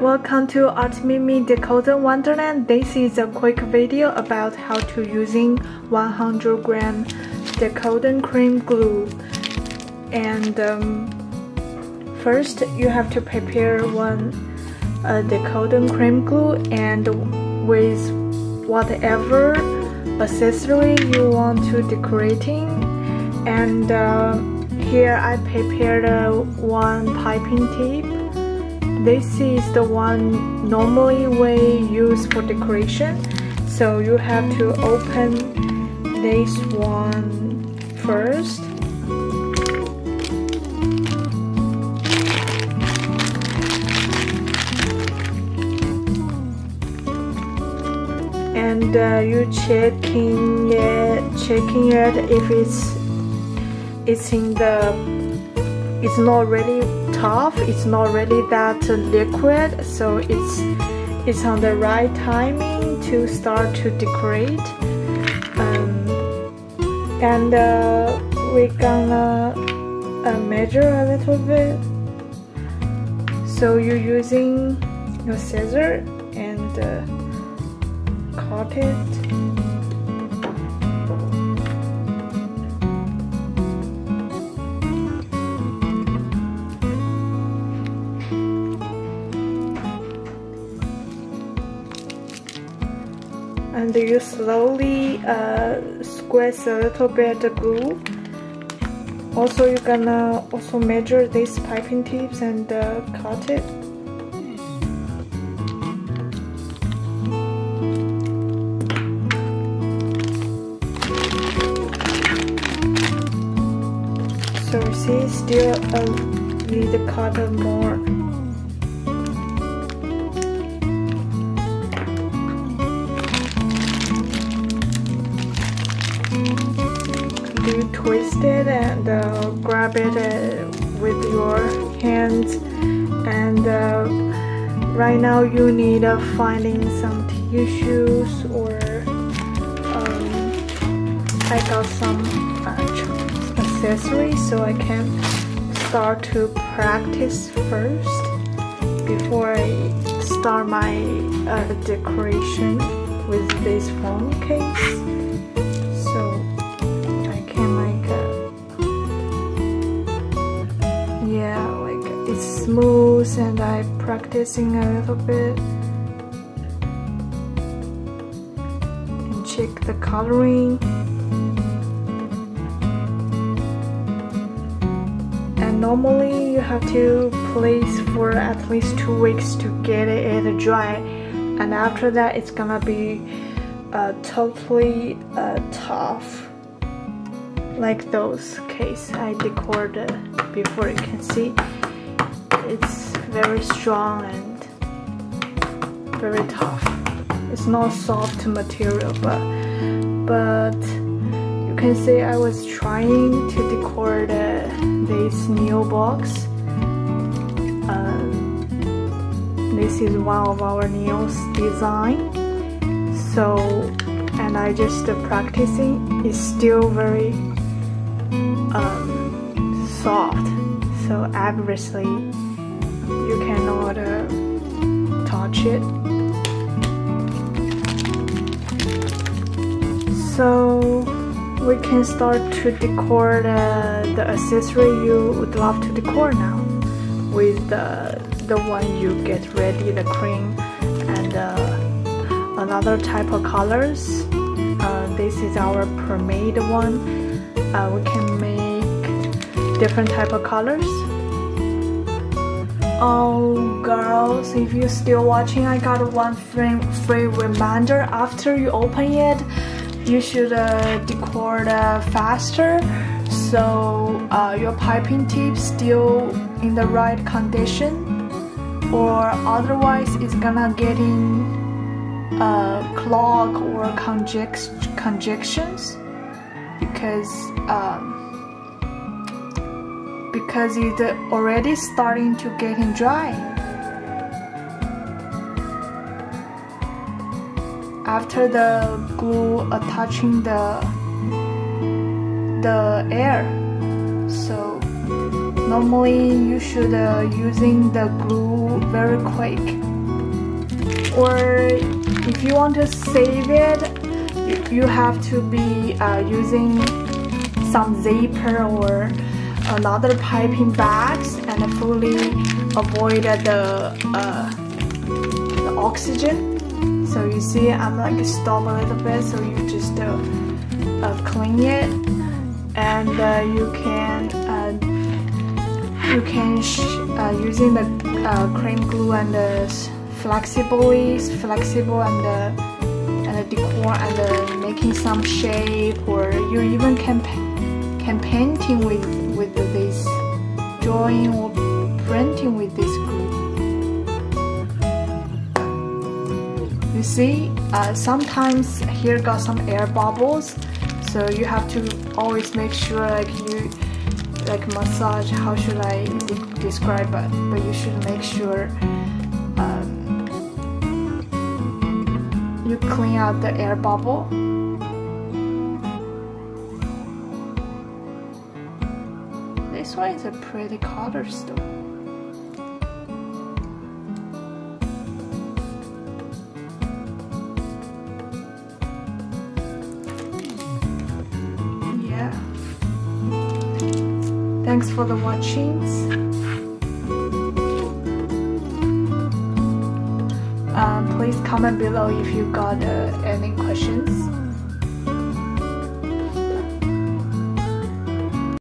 Welcome to Artimimi Decoden Wonderland. This is a quick video about how to using 100-gram Decoden cream glue. And first you have to prepare one Decoden cream glue and with whatever accessory you want to decorating. And here I prepared one piping tip. This is the one normally we use for decoration, so you have to open this one first. And you checking it if it's not really tough, it's not really that liquid, so it's on the right timing to start to decorate. And we're gonna measure a little bit. So you're using your scissor and cut it. And you slowly squeeze a little bit of glue. Also, you're gonna also measure these piping tips and cut it. So you see, still need to cut more. You twist it and grab it with your hands, and right now you need finding some tissues, or I got some accessories, so I can start to practice first before I start my decoration with this phone case. So it's smooth, and I'm practicing a little bit and check the coloring. And normally you have to place for at least 2 weeks to get it dry, and after that it's gonna be totally tough, like those case I decorated before. You can see it's very strong and very tough. It's not soft material, but you can see I was trying to decorate this new box. This is one of our new design. So, and I just practicing. It's still very soft. So obviously you cannot touch it. So we can start to decor the accessory you would love to decor now with the one you get ready, the cream, and another type of colors. This is our pomade one. We can make different type of colors. Oh girls, if you're still watching, I got one free reminder. After you open it, you should decor faster, so your piping tip still in the right condition, or otherwise it's gonna get in clog or congestions, because it's already starting to getting dry. After the glue touching the air, so normally you should using the glue very quick. Or if you want to save it, you have to be using some zipper or another piping bags and fully avoid the oxygen. So you see, I'm like stop a little bit, so you just clean it, and you can using the cream glue and the flexible and decor and making some shape, or you even can painting with this, drawing or printing with this glue. You see, sometimes here got some air bubbles, so you have to always make sure like massage, how should I describe it, but you should make sure you clean out the air bubble. This one is a pretty color still. Yeah. Thanks for the watchings. Please comment below if you got any questions.